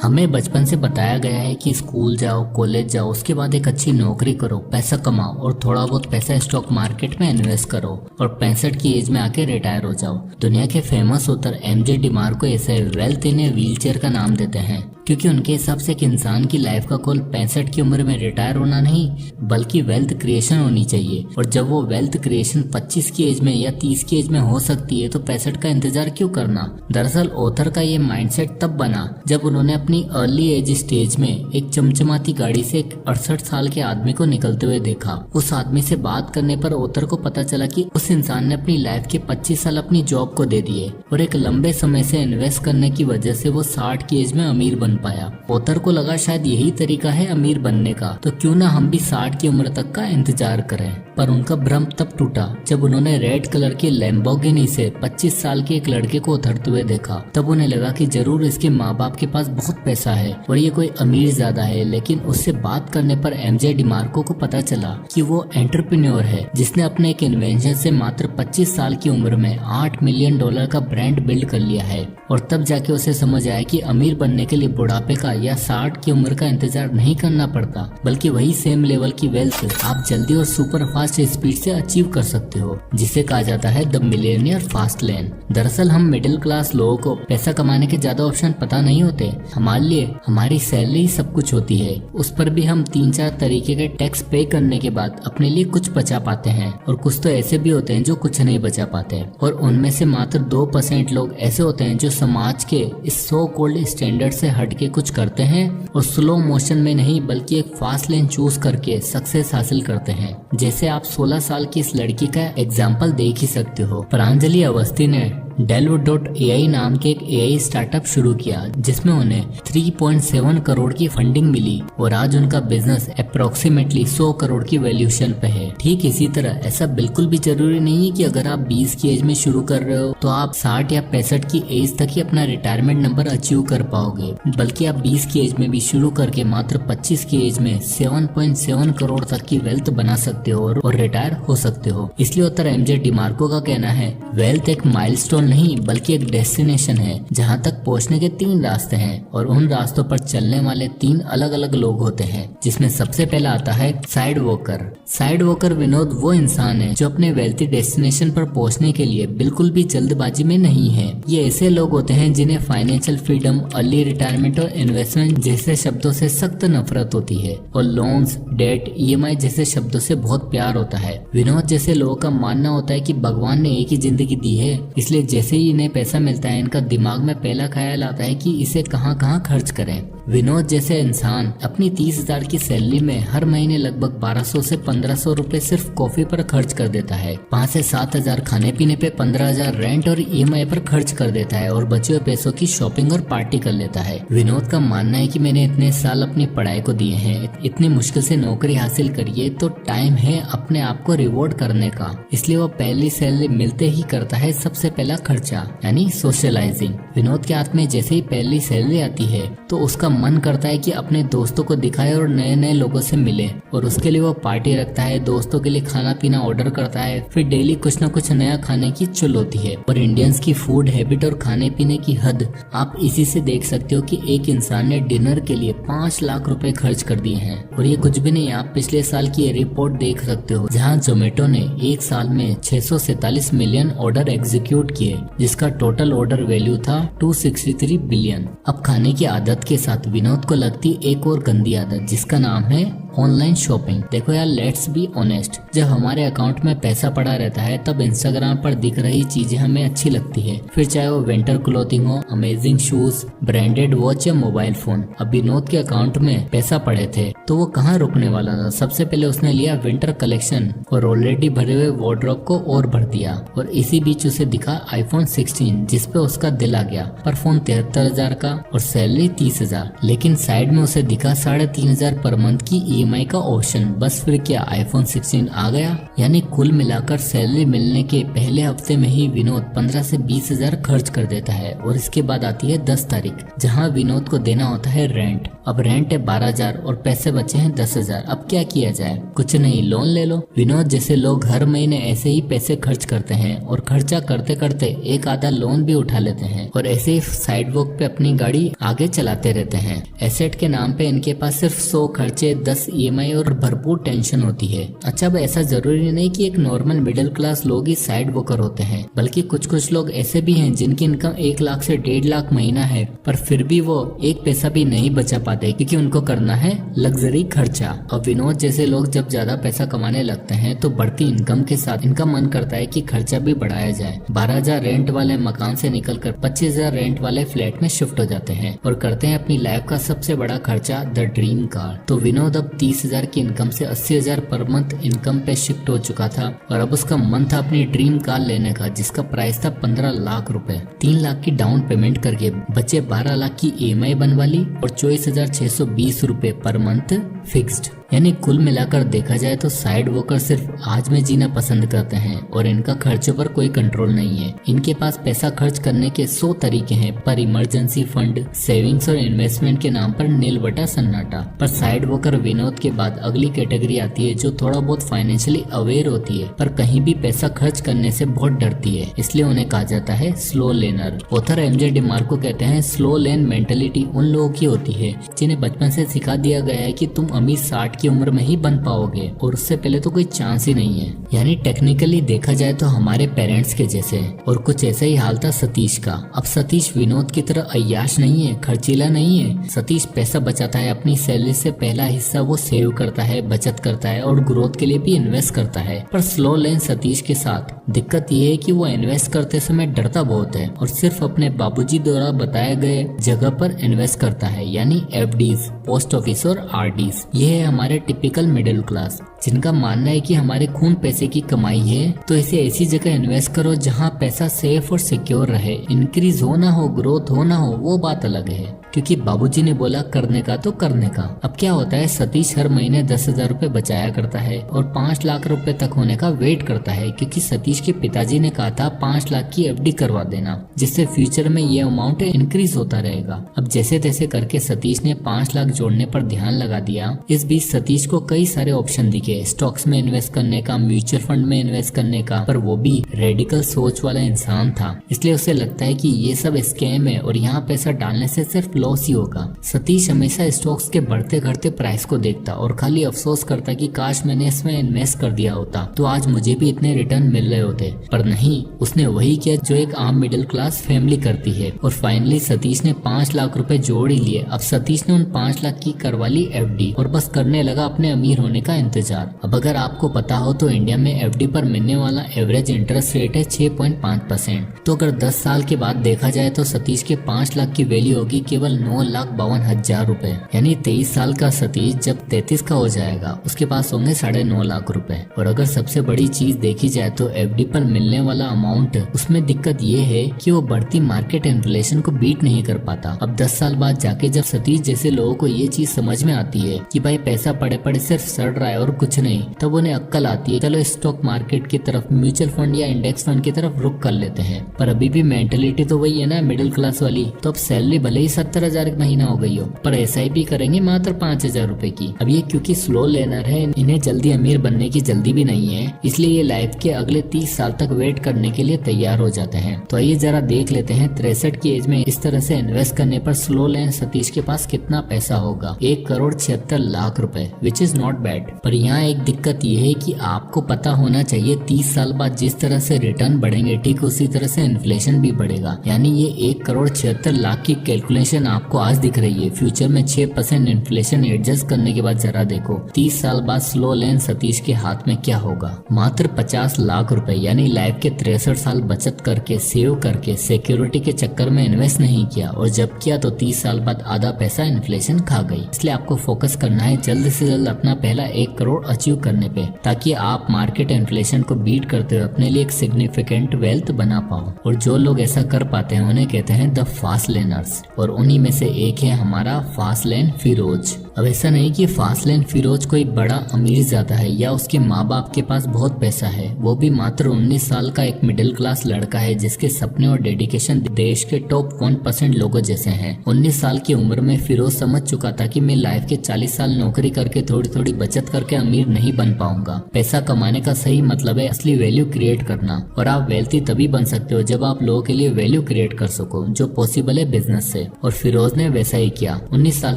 हमें बचपन से बताया गया है कि स्कूल जाओ, कॉलेज जाओ, उसके बाद एक अच्छी नौकरी करो, पैसा कमाओ और थोड़ा बहुत पैसा स्टॉक मार्केट में इन्वेस्ट करो और 65 की एज में आके रिटायर हो जाओ। दुनिया के फेमस ऑथर एमजे डिमार्को ऐसे वेल्थ इन ए व्हीलचेयर का नाम देते हैं क्योंकि उनके हिसाब से एक इंसान की लाइफ का गोल 65 की उम्र में रिटायर होना नहीं बल्कि वेल्थ क्रिएशन होनी चाहिए। और जब वो वेल्थ क्रिएशन 25 की एज में या 30 की एज में हो सकती है तो 65 का इंतजार क्यों करना। दरअसल ऑथर का ये माइंडसेट तब बना जब उन्होंने अपनी अर्ली एज स्टेज में एक चमचमाती गाड़ी से एक 68 साल के आदमी को निकलते हुए देखा। उस आदमी से बात करने पर ऑथर को पता चला कि उस इंसान ने अपनी लाइफ के 25 साल अपनी जॉब को दे दिए और एक लंबे समय से इन्वेस्ट करने की वजह से वो 60 की एज में अमीर बन पाया। ऑथर को लगा शायद यही तरीका है अमीर बनने का, तो क्यों ना हम भी 60 की उम्र तक का इंतजार करें। पर उनका भ्रम तब टूटा जब उन्होंने रेड कलर की लैम्बोर्गिनी से 25 साल के एक लड़के को उतरते हुए देखा। तब उन्हें लगा कि जरूर इसके माँ बाप के पास बहुत पैसा है और ये कोई अमीर ज्यादा है। लेकिन उससे बात करने पर एमजे डिमार्को को पता चला कि वो एंटरप्रेन्योर है जिसने अपने एक इन्वेंशन से मात्र 25 साल की उम्र में $8 मिलियन का ब्रांड बिल्ड कर लिया है। और तब जाके उसे समझ आया कि अमीर बनने के लिए बुढ़ापे का या 60 की उम्र का इंतजार नहीं करना पड़ता बल्कि वही सेम लेवल की वेल्थ आप जल्दी और सुपर फास्ट स्पीड से अचीव कर सकते हो, जिसे कहा जाता है द मिलेनियर फास्ट लेन। दरअसल हम मिडिल क्लास लोगों को पैसा कमाने के ज्यादा ऑप्शन पता नहीं होते। हमारे लिए हमारी सैलरी ही सब कुछ होती है। उस पर भी हम 3-4 तरीके के टैक्स पे करने के बाद अपने लिए कुछ बचा पाते हैं और कुछ तो ऐसे भी होते हैं जो कुछ नहीं बचा पाते। और उनमें से मात्र 2% लोग ऐसे होते हैं जो समाज के इस सो कॉल्ड स्टैंडर्ड से हट के कुछ करते हैं और स्लो मोशन में नहीं बल्कि एक फास्ट लेन चूज करके सक्सेस हासिल करते हैं। जैसे आप 16 साल की इस लड़की का एग्जाम्पल देख ही सकते हो। प्रांजलि अवस्थी ने Delve.ai नाम के एक AI स्टार्टअप शुरू किया जिसमें उन्हें 3.7 करोड़ की फंडिंग मिली और आज उनका बिजनेस अप्रोक्सीमेटली 100 करोड़ की वैल्यूएशन पे है। ठीक इसी तरह ऐसा बिल्कुल भी जरूरी नहीं है कि अगर आप 20 की एज में शुरू कर रहे हो तो आप 60 या 65 की एज तक ही अपना रिटायरमेंट नंबर अचीव कर पाओगे, बल्कि आप 20 की एज में भी शुरू करके मात्र 25 की एज में 7.7 करोड़ तक की वेल्थ बना सकते हो और रिटायर हो सकते हो। इसलिए उत्तर एमजे डिमार्को का कहना है वेल्थ एक माइलस्टोन नहीं बल्कि एक डेस्टिनेशन है जहां तक पहुंचने के 3 रास्ते हैं और उन रास्तों पर चलने वाले 3 अलग अलग लोग होते हैं, जिसमें सबसे पहला आता है side walker. Side walker Vinod वो इंसान है जो अपने वेल्थी डेस्टिनेशन पर पहुंचने के लिए बिल्कुल भी जल्दबाजी में नहीं है। ये ऐसे लोग होते हैं जिन्हें फाइनेंशियल फ्रीडम, अर्ली रिटायरमेंट और इन्वेस्टमेंट जैसे शब्दों से सख्त नफरत होती है और लोन्स, डेट, EMI जैसे शब्दों से बहुत प्यार होता है। विनोद जैसे लोगों का मानना होता है कि भगवान ने एक ही जिंदगी दी है, इसलिए जैसे ही इन्हें पैसा मिलता है इनका दिमाग में पहला ख्याल आता है कि इसे कहाँ कहाँ खर्च करें। विनोद जैसे इंसान अपनी 30,000 की सैलरी में हर महीने लगभग 1200 से 1500 रुपए सिर्फ कॉफी पर खर्च कर देता है। 5 से 7,000 खाने पीने पे, 15,000 रेंट और EMI पर खर्च कर देता है और बचे हुए पैसों की शॉपिंग और पार्टी कर लेता है। विनोद का मानना है कि मैंने इतने साल अपनी पढ़ाई को दिए हैं, इतनी मुश्किल से नौकरी हासिल करी है, तो टाइम है अपने आप को रिवॉर्ड करने का। इसलिए वो पहली सैलरी मिलते ही करता है सबसे पहला खर्चा, यानी सोशलाइजिंग। विनोद के हाथ में जैसे ही पहली सैलरी आती है तो उसका मन करता है कि अपने दोस्तों को दिखाए और नए नए लोगों से मिले और उसके लिए वो पार्टी रखता है, दोस्तों के लिए खाना पीना ऑर्डर करता है, फिर डेली कुछ न कुछ नया खाने की चुल होती है। और इंडियंस की फूड हैबिट और खाने पीने की हद आप इसी से देख सकते हो कि एक इंसान ने डिनर के लिए 5 लाख रुपए खर्च कर दिए हैं। और ये कुछ भी नहीं, आप पिछले साल की रिपोर्ट देख सकते हो जहाँ जोमेटो ने एक साल में 647 मिलियन ऑर्डर एग्जीक्यूट किए जिसका टोटल ऑर्डर वैल्यू था 263 बिलियन। अब खाने की आदत के साथ विनोद को लगती एक और गंदी आदत जिसका नाम है ऑनलाइन शॉपिंग। देखो यार, लेट्स बी ऑनेस्ट, जब हमारे अकाउंट में पैसा पड़ा रहता है तब इंस्टाग्राम पर दिख रही चीजें हमें अच्छी लगती है, फिर चाहे वो विंटर क्लोथिंग हो, अमेजिंग शूज, ब्रांडेड वॉच या मोबाइल फोन। अब विनोद के अकाउंट में पैसा पड़े थे तो वो कहाँ रुकने वाला था। सबसे पहले उसने लिया विंटर कलेक्शन और ऑलरेडी भरे हुए वार्डरोब को और भर दिया और इसी बीच उसे दिखा iPhone 16 जिसपे उसका दिल आ गया। पर फोन 73,000 का और सैलरी 30,000, लेकिन साइड में उसे दिखा 3,500 पर मंथ की EMI का ऑप्शन। बस फिर क्या आईफोन 16 आ गया। यानी कुल मिलाकर सैलरी मिलने के पहले हफ्ते में ही विनोद 15 से 20 हजार खर्च कर देता है। और इसके बाद आती है 10 तारीख, जहाँ विनोद को देना होता है रेंट। अब रेंट है 12,000 और पैसे बचे हैं 10,000। अब क्या किया जाए? कुछ नहीं, लोन ले लो। विनोद जैसे लोग हर महीने ऐसे ही पैसे खर्च करते हैं और खर्चा करते करते एक आधा लोन भी उठा लेते हैं और ऐसे ही साइड वॉक पे अपनी गाड़ी आगे चलाते रहते हैं। एसेट के नाम पे इनके पास सिर्फ 100 खर्चे, 10 EMI और भरपूर टेंशन होती है। अच्छा, अब ऐसा जरूरी नहीं कि एक नॉर्मल मिडिल क्लास लोग ही साइड वॉकर होते हैं, बल्कि कुछ कुछ लोग ऐसे भी हैं जिनकी इनकम 1 लाख से 1.5 लाख महीना है, पर फिर भी वो एक पैसा भी नहीं बचा पाते क्योंकि उनको करना है लग्जरी खर्चा। और विनोद जैसे लोग जब ज्यादा पैसा कमाने लगते हैं तो बढ़ती इनकम के साथ इनका मन करता है कि खर्चा भी बढ़ाया जाए। 12,000 रेंट वाले मकान से निकलकर 25,000 रेंट वाले फ्लैट में शिफ्ट हो जाते हैं और करते हैं अपनी लाइफ का सबसे बड़ा खर्चा, द ड्रीम कार। तो विनोद अब 30,000 की इनकम से 80,000 पर मंथ इनकम पे शिफ्ट हो चुका था और अब उसका मन था अपनी ड्रीम कार लेने का, जिसका प्राइस था 15 लाख रुपए। 3 लाख की डाउन पेमेंट करके बचे 12 लाख की EMI बनवा ली और 24,620 रुपए पर मंथ फिक्स्ड। यानी कुल मिलाकर देखा जाए तो साइड वॉकर सिर्फ आज में जीना पसंद करते हैं और इनका खर्चों पर कोई कंट्रोल नहीं है। इनके पास पैसा खर्च करने के 100 तरीके हैं, पर इमरजेंसी फंड, सेविंग्स और इन्वेस्टमेंट के नाम पर नील बटा सन्नाटा। पर साइड वॉकर विनोद के बाद अगली कैटेगरी आती है जो थोड़ा बहुत फाइनेंशियली अवेयर होती है पर कहीं भी पैसा खर्च करने से बहुत डरती है, इसलिए उन्हें कहा जाता है slow learner. Author MJ DeMarco कहते हैं स्लो लेन मेंटेलिटी उन लोगों की होती है जिन्हें बचपन से सिखा दिया गया है कि तुम अमीर 60 की उम्र में ही बन पाओगे और उससे पहले तो कोई चांस ही नहीं है। यानी टेक्निकली देखा जाए तो हमारे पेरेंट्स के जैसे। और कुछ ऐसा ही हाल था सतीश का। अब सतीश विनोद की तरह अय्याश नहीं है, खर्चीला नहीं है। सतीश पैसा बचाता है, अपनी सैलरी से पहला हिस्सा वो सेव करता है, बचत करता है और ग्रोथ के लिए भी इन्वेस्ट करता है। पर स्लो लेन सतीश के साथ दिक्कत ये है कि वो इन्वेस्ट करते समय डरता बहुत है और सिर्फ अपने बाबूजी द्वारा बताए गए जगह पर इन्वेस्ट करता है, यानी FDs, पोस्ट ऑफिस और RDs। ये है हमारे टिपिकल मिडिल क्लास जिनका मानना है कि हमारे खून पैसे की कमाई है तो इसे ऐसी जगह इन्वेस्ट करो जहां पैसा सेफ और सिक्योर रहे। इंक्रीज हो ना हो, ग्रोथ हो ना हो, वो बात अलग है, क्योंकि बाबूजी ने बोला करने का तो करने का। अब क्या होता है, सतीश हर महीने 10,000 रुपए बचाया करता है और 5 लाख रुपए तक होने का वेट करता है, क्योंकि सतीश के पिताजी ने कहा था 5 लाख की FD करवा देना, जिससे फ्यूचर में ये अमाउंट इंक्रीज होता रहेगा। अब जैसे तैसे करके सतीश ने 5 लाख जोड़ने पर ध्यान लगा दिया। इस बीच सतीश को कई सारे ऑप्शन दिखे, स्टॉक्स में इन्वेस्ट करने का, म्यूचुअल फंड में इन्वेस्ट करने का, पर वो भी रेडिकल सोच वाला इंसान था, इसलिए उसे लगता है कि ये सब स्कैम है और यहाँ पैसा डालने से सिर्फ लॉस ही होगा। सतीश हमेशा स्टॉक्स के बढ़ते घटते प्राइस को देखता और खाली अफसोस करता कि काश मैंने इसमें इन्वेस्ट कर दिया होता तो आज मुझे भी इतने रिटर्न मिल रहे होते, पर नहीं, उसने वही किया जो एक आम मिडिल क्लास फैमिली करती है। और फाइनली सतीश ने 5 लाख रुपए जोड़ ही लिए। अब सतीश ने उन 5 लाख की करवा ली FD और बस करने लगा अपने अमीर होने का इंतजार। अब अगर आपको पता हो तो इंडिया में FD पर मिलने वाला एवरेज इंटरेस्ट रेट है 6.5%। तो अगर 10 साल के बाद देखा जाए तो सतीश के 5 लाख की वैल्यू होगी केवल 9,52,000 रुपए। यानी 23 साल का सतीश जब 33 का हो जाएगा उसके पास होंगे 9.5 लाख रुपए। और अगर सबसे बड़ी चीज देखी जाए तो FD पर मिलने वाला अमाउंट, उसमें दिक्कत ये है कि वो बढ़ती मार्केट इन्फ्लेशन को बीट नहीं कर पाता। अब 10 साल बाद जाके जब सतीश जैसे लोगों को ये चीज समझ में आती है कि भाई पैसा पड़े पड़े सिर्फ सड़ रहा है और कुछ नहीं, तब उन्हें अक्कल आती है, चलो स्टॉक मार्केट की तरफ, म्यूचुअल फंड या इंडेक्स फंड की तरफ रुक कर लेते हैं। पर अभी भी मेंटेलिटी तो वही है ना, मिडिल क्लास वाली। तो अब सैलरी भले ही 70,000 महीना हो गई हो, पर SIP करेंगे मात्र 5,000 रुपए की। अब ये क्योंकि स्लो लेनर है, इन्हें जल्दी अमीर बनने की जल्दी भी नहीं है, इसलिए ये लाइफ के अगले 30 साल तक वेट करने के लिए तैयार हो जाते हैं। तो आइए जरा देख लेते हैं 63 की एज में इस तरह से इन्वेस्ट करने पर स्लो लेन सतीश के पास कितना पैसा होगा। 1,76,00,000 रुपए, विच इज नॉट बैड। पर यहाँ एक दिक्कत ये है कि आपको पता होना चाहिए 30 साल बाद जिस तरह से रिटर्न बढ़ेंगे ठीक उसी तरह से इन्फ्लेशन भी बढ़ेगा। यानी ये 1,76,00,000 की कैलकुलेशन आपको आज दिख रही है, फ्यूचर में 6% इन्फ्लेशन एडजस्ट करने के बाद जरा देखो 30 साल बाद स्लो लेन सतीश के हाथ में क्या होगा। मात्र 50 लाख रुपए, यानी लाइफ के 63 साल बचत करके, सेव करके, सिक्योरिटी के चक्कर में इन्वेस्ट नहीं किया, और जब किया तो 30 साल बाद आधा पैसा इन्फ्लेशन खा गई। इसलिए आपको फोकस करना है जल्द से जल्द अपना पहला 1 करोड़ अचीव करने पे, ताकि आप मार्केट इन्फ्लेशन को बीट करते हुए अपने लिए एक सिग्निफिकेंट वेल्थ बना पाओ। और जो लोग ऐसा कर पाते हैं उन्हें कहते हैं द फास्ट लेनर्स, और उन्हीं में से एक है हमारा फास्ट लेन फिरोज। अब ऐसा नहीं कि फास्ट लेन फिरोज कोई बड़ा अमीर ज्यादा है या उसके माँ बाप के पास बहुत पैसा है। वो भी मात्र 19 साल का एक मिडिल क्लास लड़का है जिसके सपने और डेडिकेशन देश के टॉप 1% लोगों जैसे हैं। 19 साल की उम्र में फिरोज समझ चुका था कि मैं लाइफ के 40 साल नौकरी करके थोड़ी थोड़ी बचत करके अमीर नहीं बन पाऊंगा। पैसा कमाने का सही मतलब है असली वैल्यू क्रिएट करना, और आप वेल्थी तभी बन सकते हो जब आप लोगों के लिए वैल्यू क्रिएट कर सको, जो पॉसिबल है बिजनेस से। और फिरोज ने वैसा ही किया। 19 साल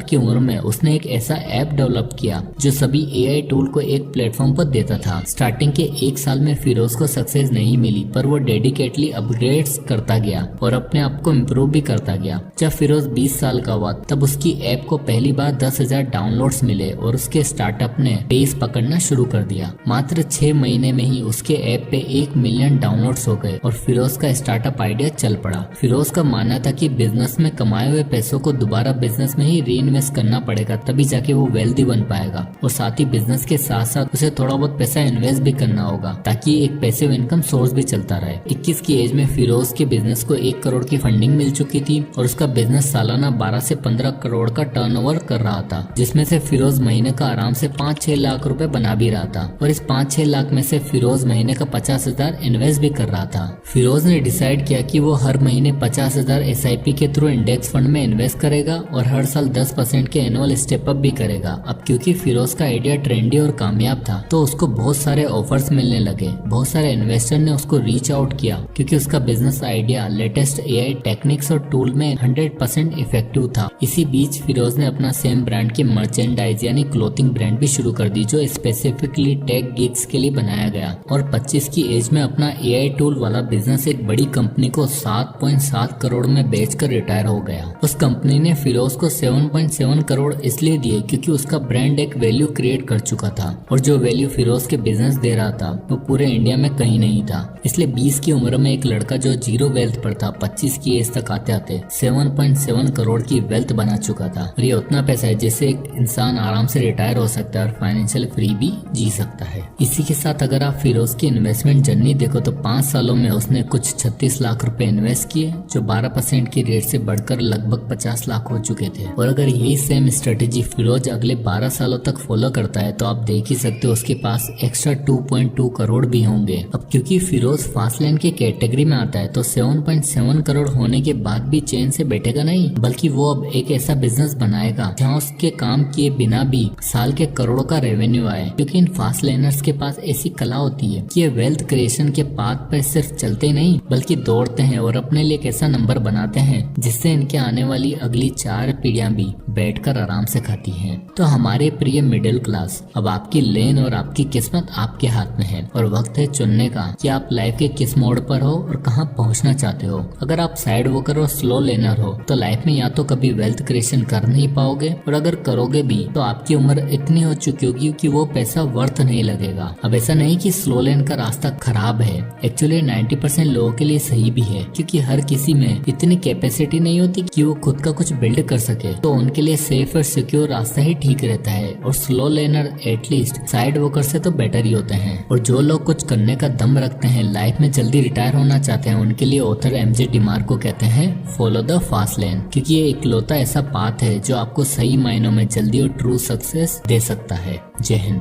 की उम्र में उसने एक ऐसा ऐप डेवलप किया जो सभी AI टूल को एक प्लेटफॉर्म पर देता था। स्टार्टिंग के 1 साल में फिरोज को सक्सेस नहीं मिली, पर वो डेडिकेटली अपग्रेड्स करता गया और अपने आप को इम्प्रूव भी करता गया। जब फिरोज 20 साल का हुआ तब उसकी ऐप को पहली बार 10,000 डाउनलोड्स मिले और उसके स्टार्टअप ने पेस पकड़ना शुरू कर दिया। मात्र 6 महीने में ही उसके ऐप पे 1 मिलियन डाउनलोड्स हो गए और फिरोज का स्टार्टअप आइडिया चल पड़ा। फिरोज का मानना था कि बिजनेस में कमाए हुए पैसों को दोबारा बिजनेस में ही री इन्वेस्ट करना पड़ेगा, तभी जाके वो वेल्दी बन पाएगा। और साथ ही बिजनेस के साथ साथ उसे थोड़ा बहुत पैसा इन्वेस्ट भी करना होगा ताकि एक पैसिव इनकम सोर्स भी चलता रहे। 21 की एज में फिरोज के बिजनेस को 1 करोड़ की फंडिंग मिल चुकी थी और उसका बिजनेस सालाना 12 से 15 करोड़ का टर्नओवर कर रहा था, जिसमें से फिरोज महीने का आराम से 5-6 लाख रुपए बना भी रहा था। और इस 5-6 लाख में से फिरोज महीने का 50,000 इन्वेस्ट भी कर रहा था। फिरोज ने डिसाइड किया कि वो हर महीने 50,000 SIP के थ्रू इंडेक्स फंड में इन्वेस्ट करेगा और हर साल 10% के एनुअल स्टेप अप भी करेगा। अब क्योंकि फिरोज का आइडिया ट्रेंडी और कामयाब था तो उसको बहुत सारे ऑफर्स मिलने लगे। बहुत सारे इन्वेस्टर ने उसको रीच आउट किया क्योंकि उसका business idea latest AI techniques और टूल में 100% इफेक्टिव था। इसी बीच फिरोज ने अपना सेम ब्रांड की मर्चेंडाइज यानी क्लोथिंग ब्रांड भी शुरू कर दी जो स्पेसिफिकली टेक गीक्स के लिए बनाया गया। और 25 की एज में अपना AI टूल वाला बिजनेस एक बड़ी कंपनी को 7.7 करोड़ में बेचकर रिटायर हो गया। उस कंपनी ने फिरोज को 7.7 करोड़ इसलिए दिए क्योंकि उसका ब्रांड एक वैल्यू क्रिएट कर चुका था और जो वैल्यू फिरोज के बिजनेस दे रहा था वो पूरे इंडिया में कहीं नहीं था। इसलिए 20 की उम्र में एक लड़का जो जीरो वेल्थ पर था 25 की एज तक आते आते 7.7 करोड़ की वेल्थ बना चुका था। और ये उतना पैसा है जिससे एक इंसान आराम से रिटायर हो सकता है और फाइनेंशियल फ्री भी जी सकता है। इसी के साथ अगर आप फिरोज की इन्वेस्टमेंट जर्नी देखो तो 5 सालों में उसने कुछ 36 लाख रुपए इन्वेस्ट किए जो 12% की रेट से बढ़कर लगभग 50 लाख हो चुके थे। और अगर यही सेम स्ट्रेटेजी फिरोज अगले 12 सालों तक फॉलो करता है तो आप देख ही सकते हो उसके पास एक्स्ट्रा 2.2 करोड़ भी होंगे। अब क्योंकि फिरोज फास्ट लेन के कैटेगरी में आता है तो 7.7 करोड़ होने के बाद भी चैन से बैठेगा नहीं, बल्कि वो अब एक ऐसा बिजनेस बनाएगा जहां उसके काम किए बिना भी साल के करोड़ों का रेवेन्यू आए। क्योंकि इन फास्ट लेनर्स के पास ऐसी कला होती है कि ये वेल्थ क्रिएशन के पाथ पर सिर्फ चलते नहीं बल्कि दौड़ते हैं और अपने लिए एक ऐसा नंबर बनाते हैं जिससे इनके आने वाली अगली 4 पीढ़ियां भी बैठकर आराम से खाती हैं। तो हमारे प्रिय मिडिल क्लास, अब आपकी लेन और आपकी किस्मत आपके हाथ में है और वक्त है चुनने का कि आप लाइफ के किस मोड़ पर हो और कहां पहुंचना चाहते हो। अगर आप साइड वॉकर और स्लो लेनर हो तो लाइफ में या तो कभी वेल्थ क्रिएशन कर नहीं पाओगे और अगर करोगे भी तो आपकी उम्र इतनी हो चुकी होगी कि वो पैसा वर्थ नहीं लगेगा। अब ऐसा नहीं कि स्लो लेन का रास्ता खराब है, एक्चुअली 90% लोगों के लिए सही भी है क्योंकि हर किसी में इतनी कैपेसिटी नहीं होती कि वो खुद का कुछ बिल्ड कर सके, तो उनके लिए सेफ और सिक्योर रास्ता ही ठीक रहता है। और slow learner at least side walker से तो बेटर ही होते हैं। और जो लोग कुछ करने का दम रखते हैं, लाइफ में जल्दी रिटायर होना चाहते हैं, उनके लिए ऑथर MJ डिमार्को कहते हैं फॉलो द फास्ट लेन, क्योंकि ये इकलौता ऐसा पाथ है जो आपको सही मायनों में जल्दी और ट्रू सक्सेस दे सकता है। जय हिंद।